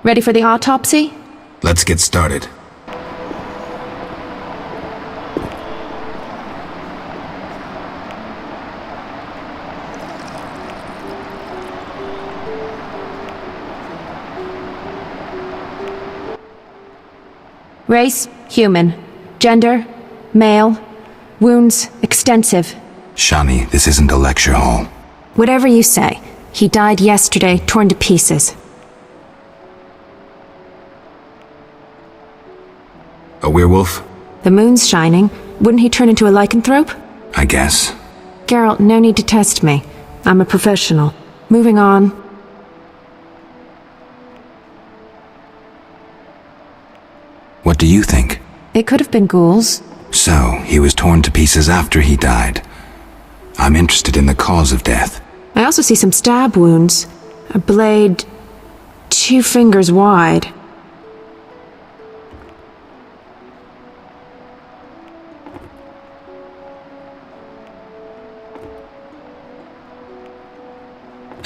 Ready for the autopsy? Let's get started. Race, human. Gender, male. Wounds, extensive. Shani, this isn't a lecture hall. Whatever you say. He died yesterday, torn to pieces. A werewolf? The moon's shining. Wouldn't he turn into a lycanthrope? I guess. Geralt, no need to test me. I'm a professional. Moving on. What do you think? It could have been ghouls. So, he was torn to pieces after he died. I'm interested in the cause of death. I also see some stab wounds. A blade 2 fingers wide.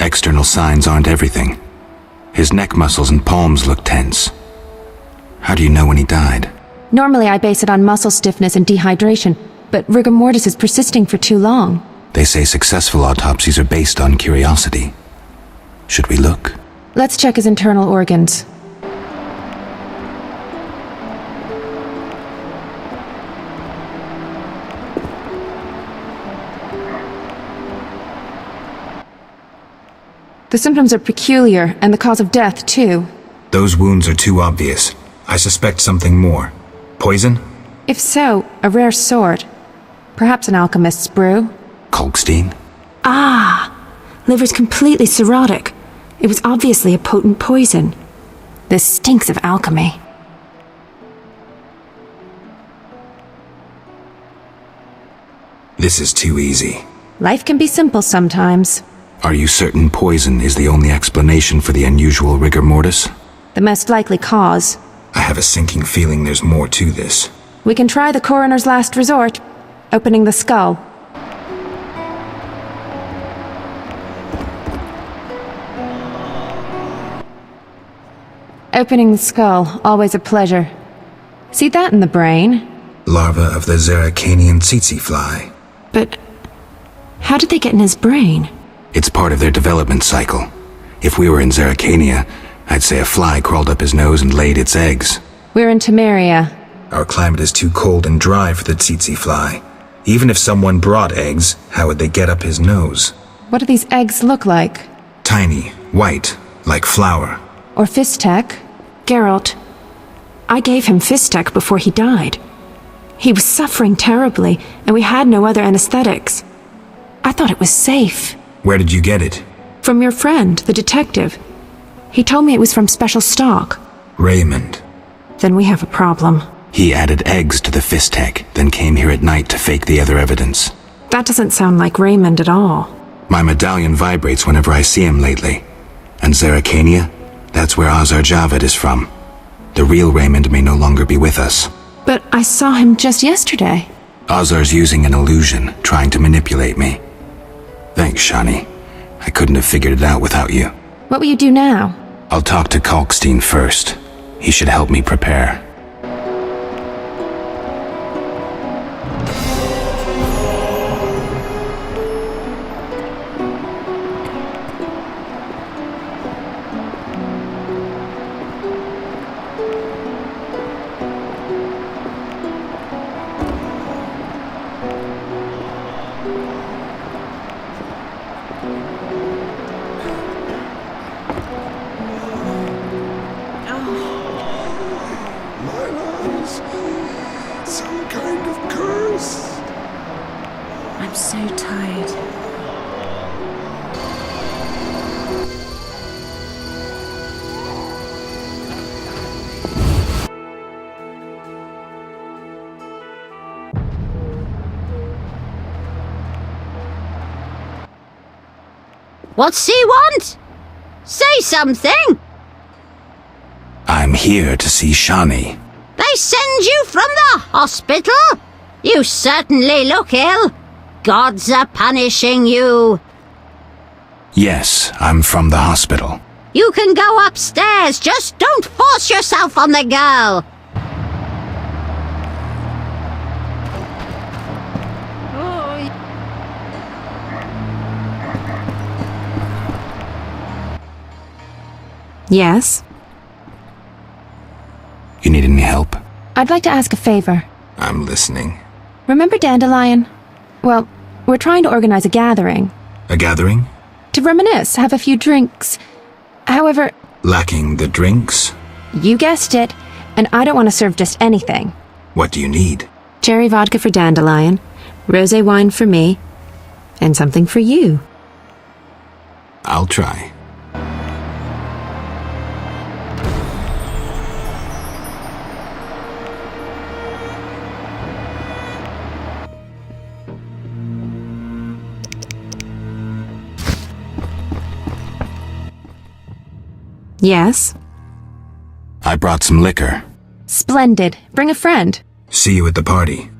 External signs aren't everything. His neck muscles and palms look tense. How do you know when he died? Normally I base it on muscle stiffness and dehydration, but rigor mortis is persisting for too long. They say successful autopsies are based on curiosity. Should we look? Let's check his internal organs. The symptoms are peculiar, and the cause of death, too. Those wounds are too obvious. I suspect something more. Poison? If so, a rare sort. Perhaps an alchemist's brew. Kalkstein? Ah! Liver's completely cirrhotic. It was obviously a potent poison. This stinks of alchemy. This is too easy. Life can be simple sometimes. Are you certain poison is the only explanation for the unusual rigor mortis? The most likely cause. I have a sinking feeling there's more to this. We can try the coroner's last resort, opening the skull. Opening the skull, always a pleasure. See that in the brain? Larva of the Zeracanian tsetse fly. But how did they get in his brain? It's part of their development cycle. If we were in Zeracania, I'd say a fly crawled up his nose and laid its eggs. We're in Temeria. Our climate is too cold and dry for the tsetse fly. Even if someone brought eggs, how would they get up his nose? What do these eggs look like? Tiny, white, like flour. Or Fistek? Geralt, I gave him Fistek before he died. He was suffering terribly, and we had no other anesthetics. I thought it was safe. Where did you get it? From your friend, the detective. He told me it was from special stock. Raymond. Then we have a problem. He added eggs to the Fistek, then came here at night to fake the other evidence. That doesn't sound like Raymond at all. My medallion vibrates whenever I see him lately. And Zeracania? That's where Azar Javad is from. The real Raymond may no longer be with us. But I saw him just yesterday. Azar's using an illusion, trying to manipulate me. Thanks, Shani. I couldn't have figured it out without you. What will you do now? I'll talk to Kalkstein first. He should help me prepare. I'm so tired. What's he want? Say something! I'm here to see Shani. They send you from the hospital? You certainly look ill. Gods are punishing you. Yes, I'm from the hospital. You can go upstairs, just don't force yourself on the girl. Yes? You need any help? I'd like to ask a favor. I'm listening. Remember Dandelion? Well, we're trying to organize a gathering. A gathering? To reminisce, have a few drinks. However... Lacking the drinks? You guessed it, and I don't want to serve just anything. What do you need? Cherry vodka for Dandelion, rosé wine for me, and something for you. I'll try. Yes? I brought some liquor. Splendid. Bring a friend. See you at the party.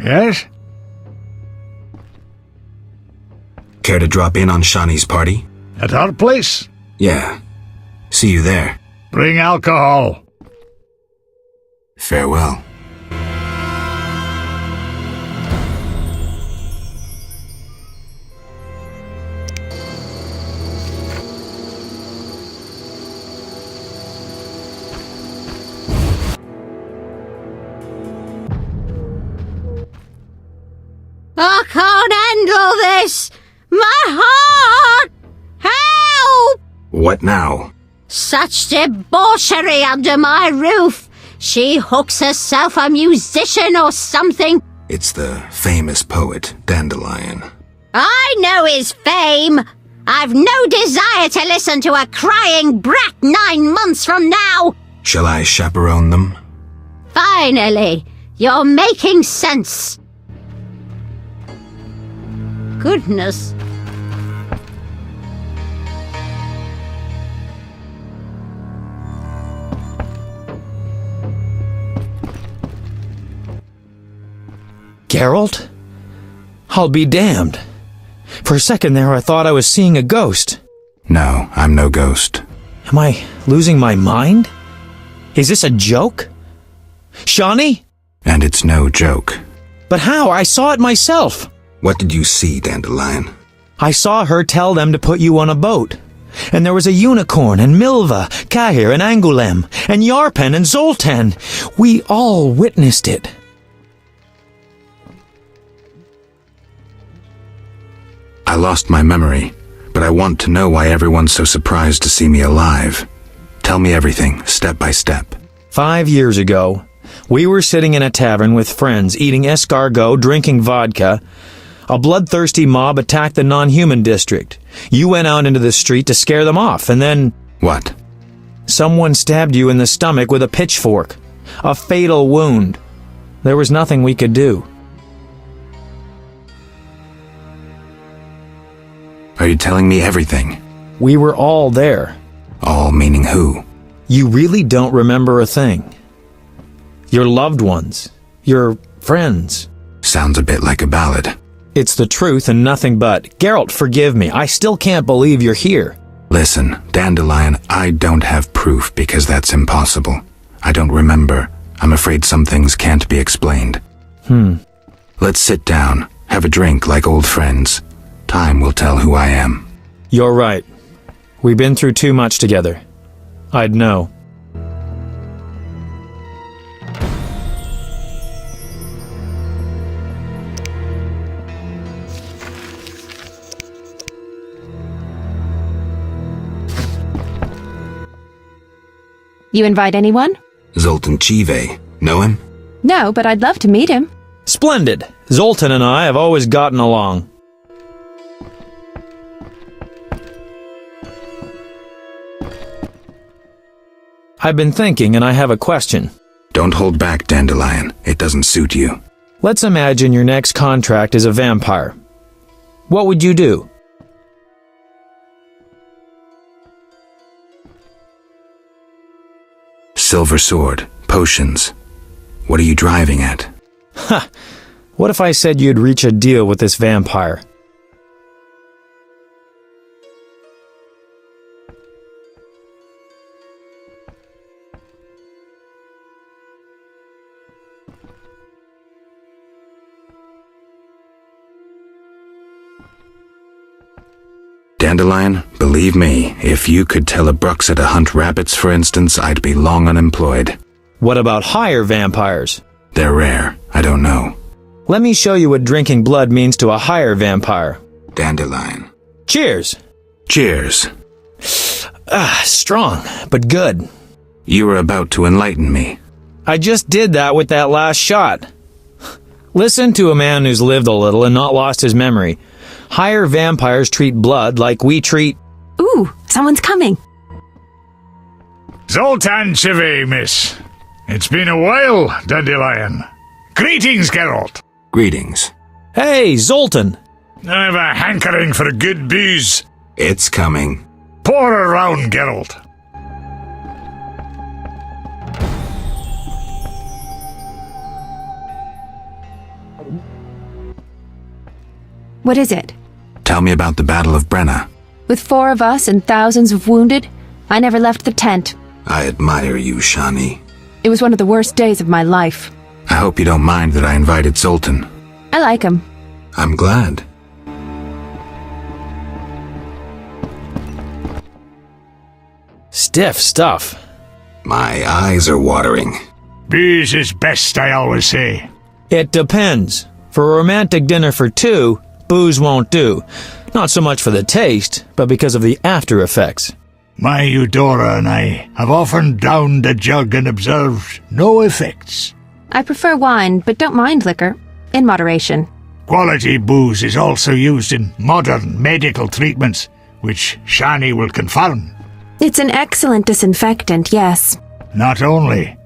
Yes? Care to drop in on Shawnee's party? At our place? Yeah. See you there. Bring alcohol. Farewell. I can't handle this! My heart! Help! What now? Such debauchery under my roof! She hooks herself a musician or something. It's the famous poet, Dandelion. I know his fame. I've no desire to listen to a crying brat 9 months from now. Shall I chaperone them? Finally, you're making sense. Goodness. Geralt? I'll be damned. For a second there I thought I was seeing a ghost. No, I'm no ghost. Am I losing my mind? Is this a joke? Shawnee? And it's no joke. But how? I saw it myself. What did you see, Dandelion? I saw her tell them to put you on a boat. And there was a unicorn, and Milva, Cahir, and Angulem, and Yarpen, and Zoltan. We all witnessed it. I lost my memory, but I want to know why everyone's so surprised to see me alive. Tell me everything, step by step. 5 years ago, we were sitting in a tavern with friends, eating escargot, drinking vodka. A bloodthirsty mob attacked the non-human district. You went out into the street to scare them off, and then... What? Someone stabbed you in the stomach with a pitchfork. A fatal wound. There was nothing we could do. Are you telling me everything? We were all there. All meaning who? You really don't remember a thing. Your loved ones. Your friends. Sounds a bit like a ballad. It's the truth and nothing but. Geralt, forgive me. I still can't believe you're here. Listen, Dandelion, I don't have proof because that's impossible. I don't remember. I'm afraid some things can't be explained. Let's sit down, have a drink like old friends. Time will tell who I am. You're right. We've been through too much together. I'd know. You invite anyone? Zoltan Chive. Know him? No, but I'd love to meet him. Splendid. Zoltan and I have always gotten along. I've been thinking, and I have a question. Don't hold back, Dandelion. It doesn't suit you. Let's imagine your next contract is a vampire. What would you do? Silver sword, potions. What are you driving at? Ha! What if I said you'd reach a deal with this vampire? Dandelion, believe me, if you could tell a Bruxa to hunt rabbits, for instance, I'd be long unemployed. What about higher vampires? They're rare. I don't know. Let me show you what drinking blood means to a higher vampire. Dandelion. Cheers! Cheers. Strong, but good. You were about to enlighten me. I just did that with that last shot. Listen to a man who's lived a little and not lost his memory. Higher vampires treat blood like we treat... Ooh, someone's coming. Zoltan Chive, miss. It's been a while, Dandelion. Greetings, Geralt. Greetings. Hey, Zoltan! I have a hankering for good booze. It's coming. Pour around, Geralt. What is it? Tell me about the Battle of Brenna. With 4 of us and thousands of wounded, I never left the tent. I admire you, Shani. It was one of the worst days of my life. I hope you don't mind that I invited Zoltan. I like him. I'm glad. Stiff stuff. My eyes are watering. Booze is best, I always say. It depends. For a romantic dinner for 2, booze won't do. Not so much for the taste, but because of the after effects. My Eudora and I have often downed a jug and observed no effects. I prefer wine, but don't mind liquor. In moderation. Quality booze is also used in modern medical treatments, which Shani will confirm. It's an excellent disinfectant, yes. Not only,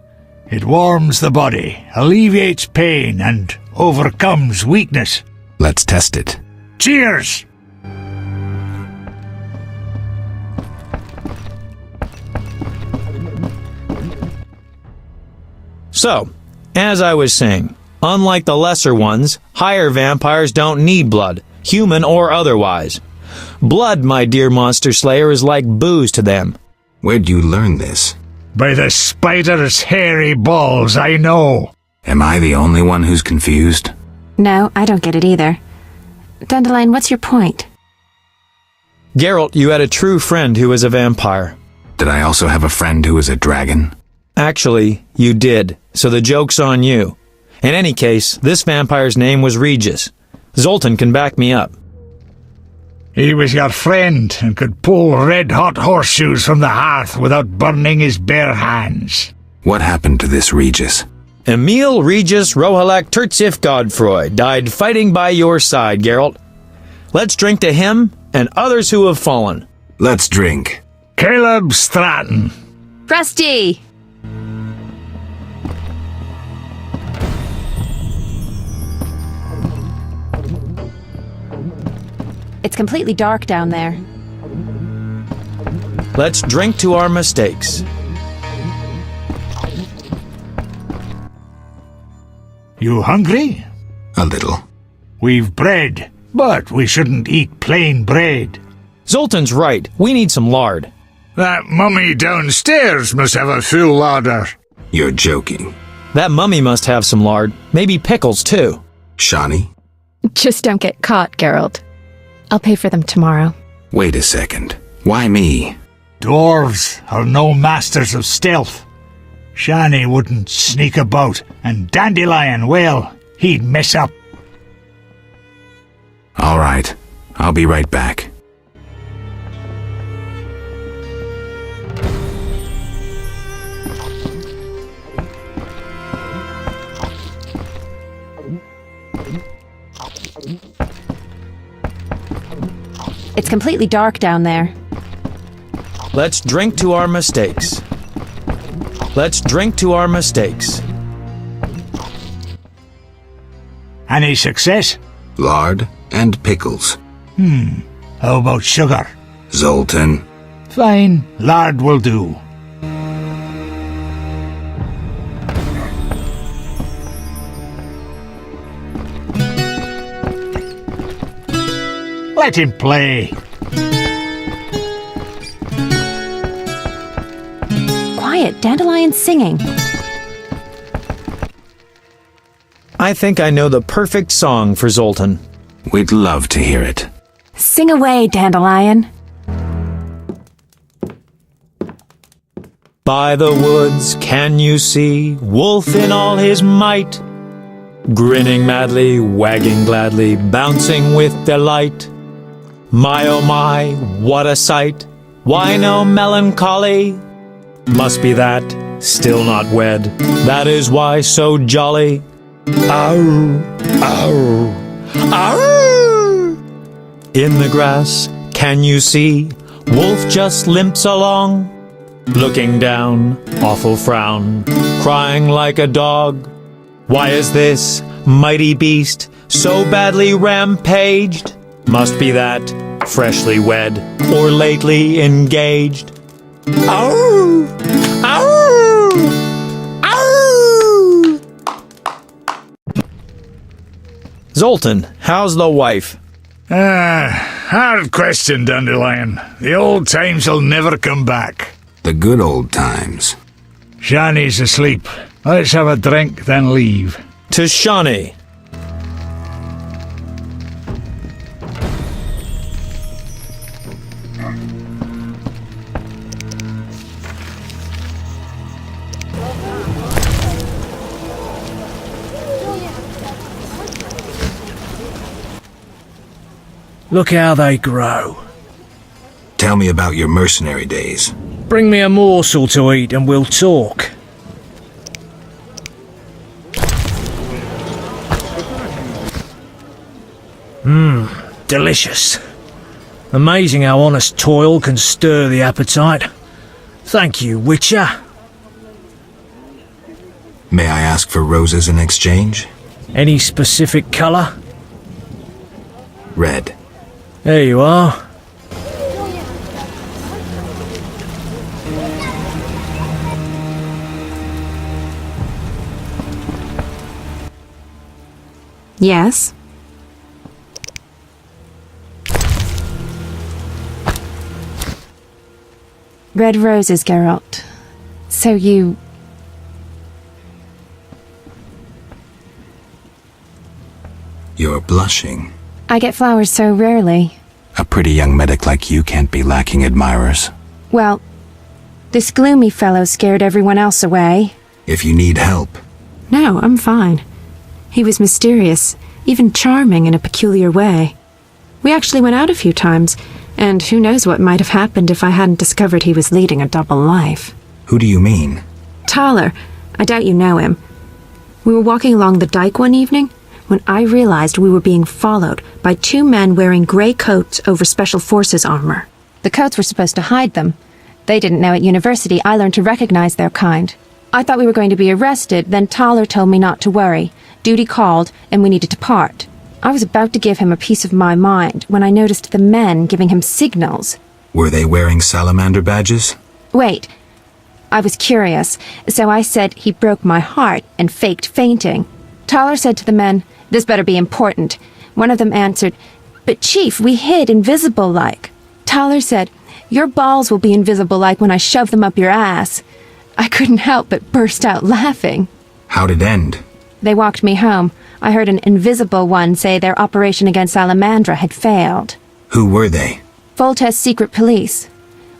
it warms the body, alleviates pain, and overcomes weakness. Let's test it. Cheers! So, as I was saying, unlike the lesser ones, higher vampires don't need blood, human or otherwise. Blood, my dear monster slayer, is like booze to them. Where'd you learn this? By the spider's hairy balls, I know. Am I the only one who's confused? No, I don't get it either. Dandelion, what's your point? Geralt, you had a true friend who was a vampire. Did I also have a friend who was a dragon? Actually, you did, so the joke's on you. In any case, this vampire's name was Regis. Zoltan can back me up. He was your friend and could pull red-hot horseshoes from the hearth without burning his bare hands. What happened to this Regis? Emil Regis Rohalak Tertsif Godfroy died fighting by your side, Geralt. Let's drink to him and others who have fallen. Let's drink. Caleb Stratton. Rusty! It's completely dark down there. Let's drink to our mistakes. You hungry? A little. We've bread, but we shouldn't eat plain bread. Zoltan's right. We need some lard. That mummy downstairs must have a full larder. You're joking. That mummy must have some lard. Maybe pickles, too. Shani? Just don't get caught, Geralt. I'll pay for them tomorrow. Wait a second. Why me? Dwarves are no masters of stealth. Shani wouldn't sneak about, and Dandelion, well, he'd mess up. All right. I'll be right back. It's completely dark down there. Let's drink to our mistakes. Let's drink to our mistakes. Any success? Lard and pickles. How about sugar? Zoltan. Fine, lard will do. Let him play. Quiet, Dandelion's singing. I think I know the perfect song for Zoltan. We'd love to hear it. Sing away, Dandelion. By the woods can you see Wolf in all his might, grinning madly, wagging gladly, bouncing with delight. My oh my, what a sight! Why no melancholy? Must be that, still not wed, that is why so jolly. Ow, ow, ow! In the grass, can you see? Wolf just limps along, looking down, awful frown, crying like a dog. Why is this mighty beast so badly rampaged? Must be that, freshly wed, or lately engaged. Ow! Ow! Ow! Zoltan, how's the wife? Hard question, Dandelion. The old times will never come back. The good old times. Shani's asleep. Let's have a drink, then leave. To Shawnee. Look how they grow. Tell me about your mercenary days. Bring me a morsel to eat and we'll talk. Delicious. Amazing how honest toil can stir the appetite. Thank you, Witcher. May I ask for roses in exchange? Any specific colour? Red. There you are. Yes? Red roses, Geralt. So you... You're blushing. I get flowers so rarely. A pretty young medic like you can't be lacking admirers. Well, this gloomy fellow scared everyone else away. If you need help, No, I'm fine. He was mysterious, even charming in a peculiar way. We actually went out a few times, and who knows what might have happened if I hadn't discovered he was leading a double life. who do you mean? Thaler, I doubt you know him. We were walking along the dike one evening when I realized we were being followed by two men wearing grey coats over Special Forces armor. The coats were supposed to hide them. They didn't know at university I learned to recognize their kind. I thought we were going to be arrested, then Thaler told me not to worry. Duty called, and we needed to part. I was about to give him a piece of my mind when I noticed the men giving him signals. Were they wearing salamander badges? Wait. I was curious, so I said he broke my heart and faked fainting. Thaler said to the men, "This better be important." One of them answered, "But Chief, we hid invisible-like." Thaler said, "Your balls will be invisible-like when I shove them up your ass." I couldn't help but burst out laughing. How'd it end? They walked me home. I heard an invisible one say their operation against Salamandra had failed. Who were they? Volta's secret police.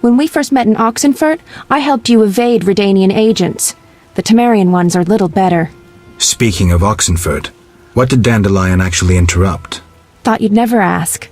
When we first met in Oxenfurt, I helped you evade Redanian agents. The Temerian ones are little better. Speaking of Oxenfurt, what did Dandelion actually interrupt? Thought you'd never ask.